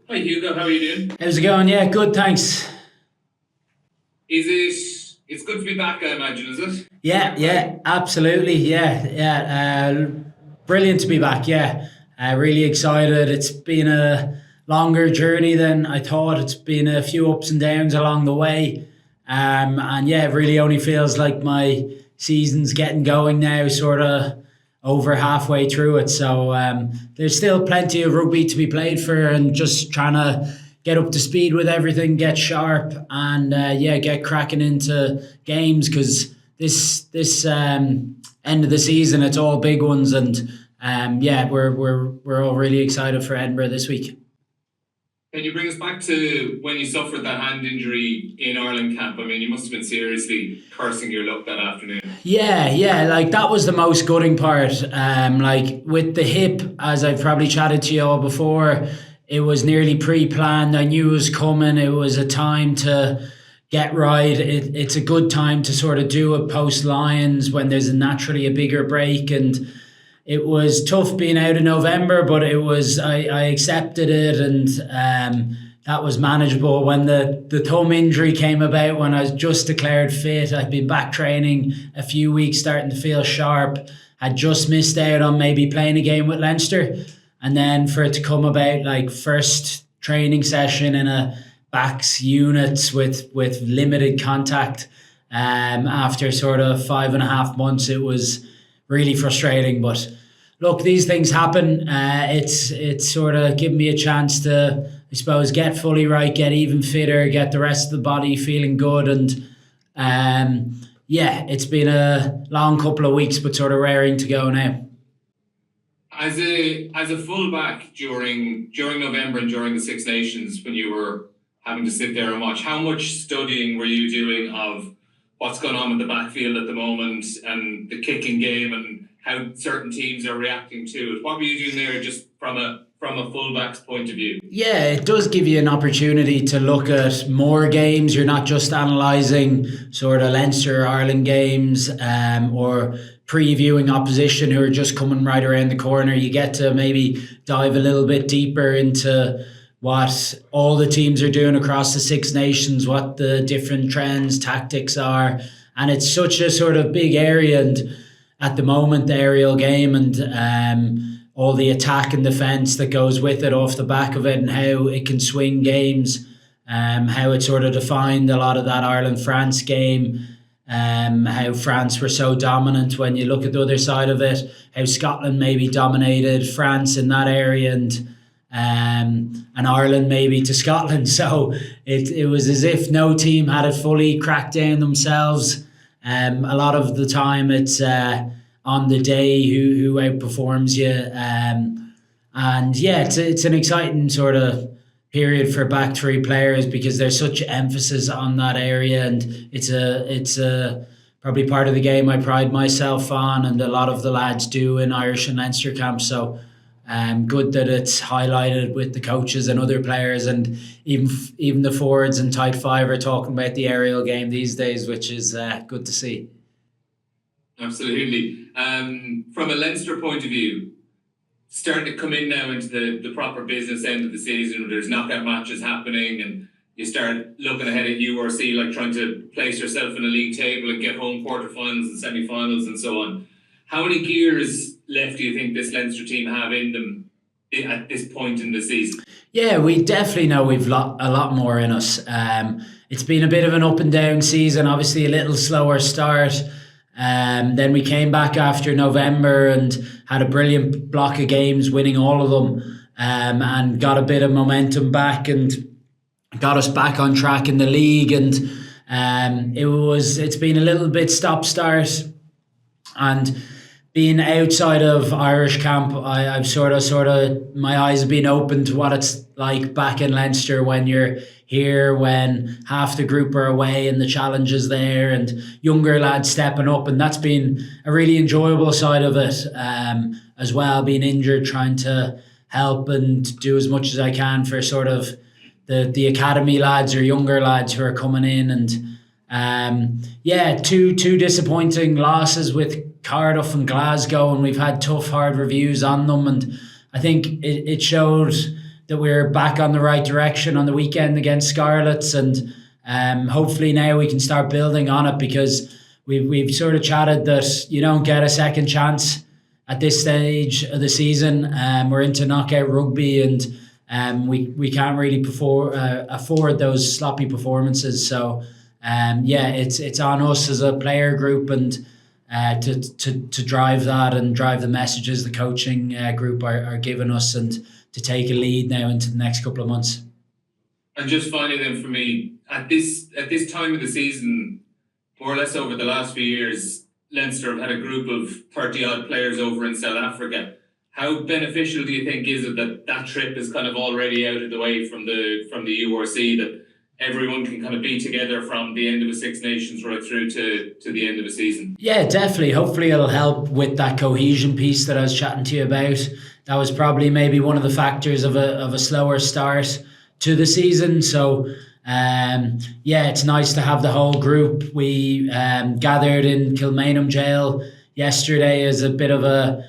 Hi Hugo, how are you doing? How's it going? Yeah, good, thanks. It's good to be back, I imagine, is it? Yeah, Back yeah, playing? absolutely. Yeah. Brilliant to be back. Yeah, really excited. It's been a longer journey than I thought. It's been a few ups and downs along the way. And yeah, it really only feels like my season's getting going now, sort of over halfway through it. So there's still plenty of rugby to be played for, and just trying to get up to speed with everything, get sharp, and yeah, get cracking into games because this end of the season, it's all big ones, and yeah, we're all really excited for Edinburgh this week. Can you bring us back to when you suffered that hand injury in Ireland camp? I mean, you must have been seriously cursing your luck that afternoon. Yeah, like that was the most gutting part. Like with the hip, as I've probably chatted to you all before, it was nearly pre-planned. I knew it was coming. It was a time to get right. It's a good time to sort of do it post Lions when there's naturally a bigger break, and it was tough being out in November, but I accepted it, and that was manageable. When the thumb injury came about, when I was just declared fit, I'd been back training a few weeks, starting to feel sharp. Had just missed out on maybe playing a game with Leinster, and then for it to come about like first training session in a backs units with limited contact. After sort of 5.5 months, it was really frustrating. But look, these things happen. It's sort of given me a chance to, I suppose, get fully right, get even fitter, get the rest of the body feeling good, and yeah, it's been a long couple of weeks, but sort of raring to go now. As a fullback during November and during the Six Nations, when you were having to sit there and watch, how much studying were you doing of what's going on in the backfield at the moment and the kicking game and how certain teams are reacting to it? What were you doing there, just from a fullback's point of view? Yeah, it does give you an opportunity to look at more games. You're not just analysing sort of Leinster Ireland games, or previewing opposition who are just coming right around the corner. You get to maybe dive a little bit deeper into what all the teams are doing across the Six Nations, what the different trends, tactics are. And it's such a sort of big area. And at the moment, the aerial game and all the attack and defence that goes with it off the back of it, and how it can swing games, how it sort of defined a lot of that Ireland-France game, how France were so dominant when you look at the other side of it, how Scotland maybe dominated France in that area, and Ireland maybe to Scotland. So it was as if no team had it fully cracked down themselves. A lot of the time it's on the day who outperforms you. And yeah, it's an exciting sort of period for back three players because there's such emphasis on that area, and it's a probably part of the game I pride myself on, and a lot of the lads do in Irish and Leinster camps. So good that it's highlighted with the coaches and other players, and even the forwards and tight five are talking about the aerial game these days, which is good to see. Absolutely. From a Leinster point of view, starting to come in now into the proper business end of the season, where there's knockout matches happening and you start looking ahead at URC, like trying to place yourself in a league table and get home quarterfinals and semi-finals and so on. How many gears left do you think this Leinster team have in them at this point in the season? Yeah, we definitely know we've a lot more in us. It's been a bit of an up and down season, obviously a little slower start. Then we came back after November and had a brilliant block of games, winning all of them, and got a bit of momentum back and got us back on track in the league. And it's been a little bit stop start, and being outside of Irish camp, I've sort of my eyes have been open to what it's like back in Leinster when you're here, when half the group are away and the challenges there, and younger lads stepping up, and that's been a really enjoyable side of it, as well. Being injured, trying to help and do as much as I can for sort of the academy lads or younger lads who are coming in, and yeah, two disappointing losses with Cardiff and Glasgow, and we've had tough, hard reviews on them. And I think it showed that we're back on the right direction on the weekend against Scarlets, and hopefully now we can start building on it, because we've sort of chatted that you don't get a second chance at this stage of the season. We're into knockout rugby, and we can't really afford those sloppy performances. So it's on us as a player group and to drive that and drive the messages the coaching group are giving us, and to take a lead now into the next couple of months. And just finally then for me, at this time of the season, more or less over the last few years, Leinster have had a group of 30-odd players over in South Africa. How beneficial do you think is it that trip is kind of already out of the way from the URC, that everyone can kind of be together from the end of a Six Nations right through to the end of a season? Yeah, definitely. Hopefully it'll help with that cohesion piece that I was chatting to you about. That was probably maybe one of the factors of a slower start to the season. So it's nice to have the whole group. We gathered in Kilmainham jail yesterday as a bit of a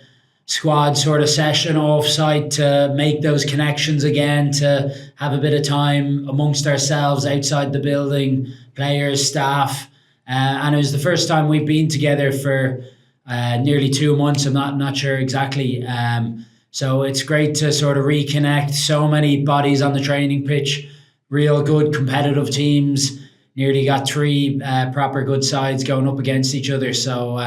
squad sort of session off-site to make those connections again, to have a bit of time amongst ourselves outside the building, players, staff. And it was the first time we've been together for nearly 2 months. I'm not sure exactly. So it's great to sort of reconnect. So many bodies on the training pitch, real good competitive teams. Nearly got 3 proper good sides going up against each other. So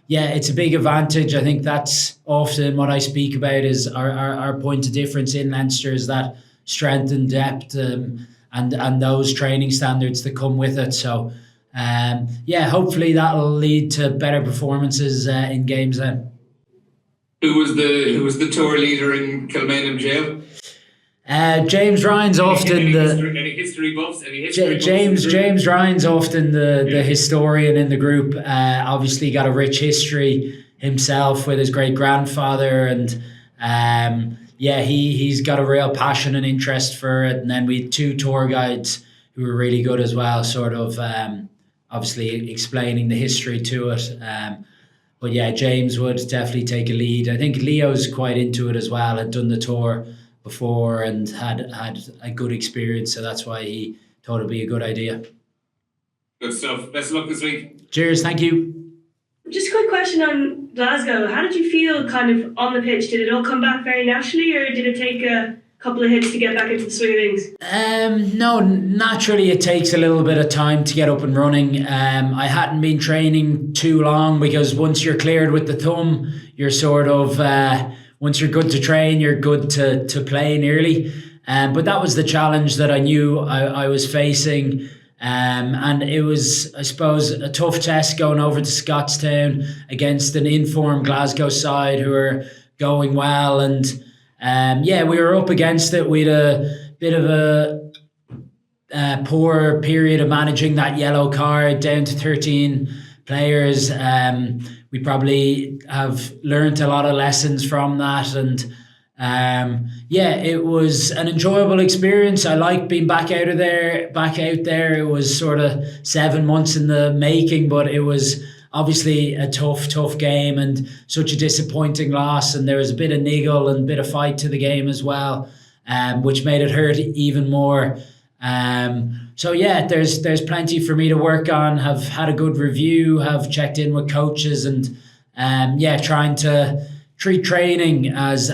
it's a big advantage. I think that's often what I speak about is our point of difference in Leinster, is that strength and depth and those training standards that come with it. So hopefully that'll lead to better performances in games then. Who was the tour leader in Kilmainham jail? James Ryan's often any history buffs? James Ryan's often the historian in the group. Obviously got a rich history himself with his great grandfather, and he's got a real passion and interest for it. And then we had 2 tour guides who were really good as well, sort of obviously explaining the history to it. But James would definitely take a lead. I think Leo's quite into it as well, had done the tour before and had a good experience, so that's why he thought it'd be a good idea. Good stuff. Best of luck this week. Cheers, thank you. Just a quick question on Glasgow. How did you feel kind of on the pitch? Did it all come back very naturally, or did it take a couple of hits to get back into the swing of things? No, naturally it takes a little bit of time to get up and running. I hadn't been training too long, because once you're cleared with the thumb, you're sort of once you're good to train, you're good to play nearly. But that was the challenge that I knew I was facing. And it was, I suppose, a tough test going over to Scottstown against an informed Glasgow side who are going well. And we were up against it. We had a bit of a poor period of managing that yellow card, down to 13 players. We probably have learned a lot of lessons from that, and it was an enjoyable experience. I like being back out there. It was sort of 7 months in the making, but it was obviously a tough game and such a disappointing loss. And there was a bit of niggle and a bit of fight to the game as well, which made it hurt even more. There's plenty for me to work on. Have had a good review, have checked in with coaches, and trying to treat training as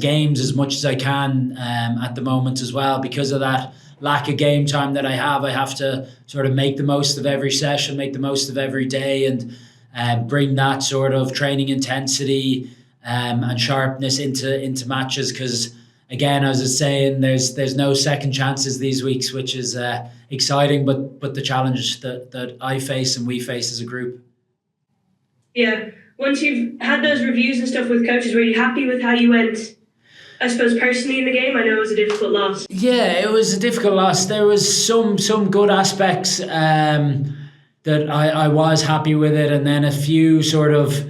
games as much as I can at the moment as well. Because of that lack of game time that I have to sort of make the most of every session, make the most of every day, and bring that sort of training intensity and sharpness into matches. Because again, as I was saying, there's no second chances these weeks, which is exciting, but the challenge that I face and we face as a group. Yeah. Once you've had those reviews and stuff with coaches, were you happy with how you went, I suppose, personally in the game? I know it was a difficult loss. Yeah, it was a difficult loss. There was some good aspects that I was happy with it, and then a few sort of,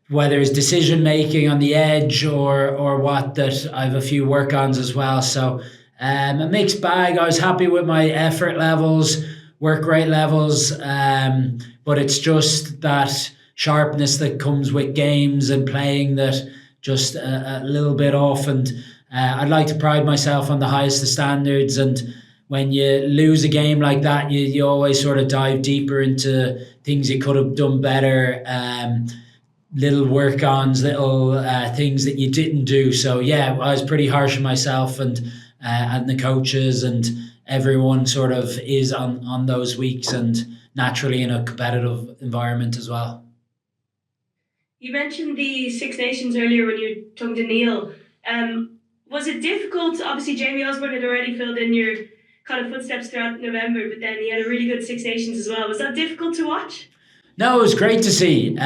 whether it's decision making on the edge or what, that I have a few work-ons as well. So a mixed bag. I was happy with my effort levels, work rate levels, but it's just that sharpness that comes with games and playing that just a little bit off. And I'd like to pride myself on the highest of standards, and when you lose a game like that, you always sort of dive deeper into things you could have done better, little work-ons, little things that you didn't do. So yeah, I was pretty harsh on myself and the coaches, and everyone sort of is on those weeks, and naturally in a competitive environment as well. You mentioned the Six Nations earlier when you were talking to Neil. Was it difficult? Obviously, Jamie Osborne had already filled in your kind of footsteps throughout November, but then he had a really good Six Nations as well. Was that difficult to watch? No, it was great to see.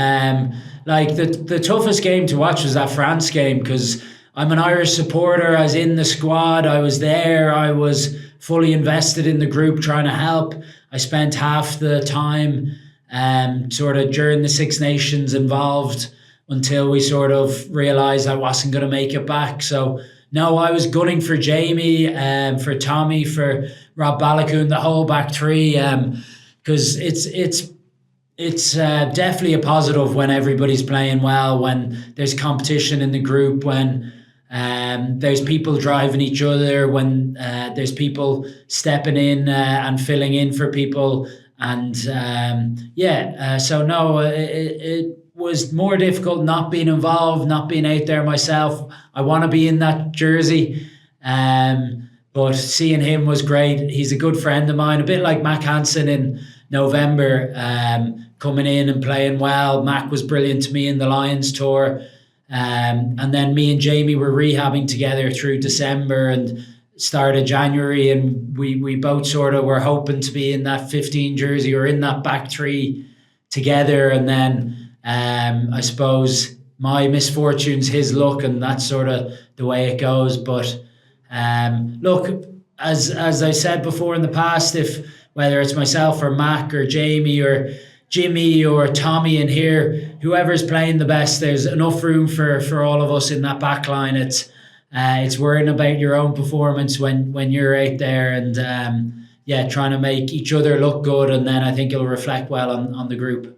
Like the toughest game to watch was that France game, because I'm an Irish supporter. I was in the squad. I was there. I was fully invested in the group, trying to help. I spent half the time sort of during the Six Nations involved until we sort of realised I wasn't going to make it back. So no, I was gunning for Jamie, for Tommy, for Rob Balakoon, the whole back three, because it's definitely a positive when everybody's playing well, when there's competition in the group, when there's people driving each other, when there's people stepping in and filling in for people. And so no, it was more difficult not being involved, not being out there myself. I want to be in that jersey, but seeing him was great. He's a good friend of mine, a bit like Mac Hansen in November, coming in and playing well. Mac was brilliant to me in the Lions tour, and then me and Jamie were rehabbing together through December and start of January, and we both sort of were hoping to be in that 15 jersey or in that back three together. And then I suppose my misfortune's his luck, and that's sort of the way it goes. But look, as I said before in the past, if whether it's myself or Mac or Jamie or Jimmy or Tommy in here, whoever's playing the best, there's enough room for all of us in that back line. It's worrying about your own performance when you're out there, and trying to make each other look good, and then I think it'll reflect well on the group.